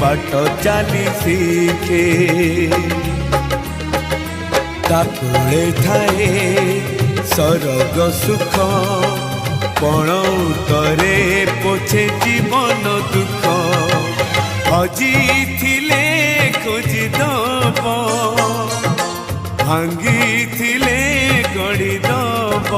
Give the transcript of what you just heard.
बाट चली शिखे ताकुले थाए सरग सुख पण उतरे पोछे जीवन दुख हजी थिले खोजी दब भांगी थिले गड़ी दब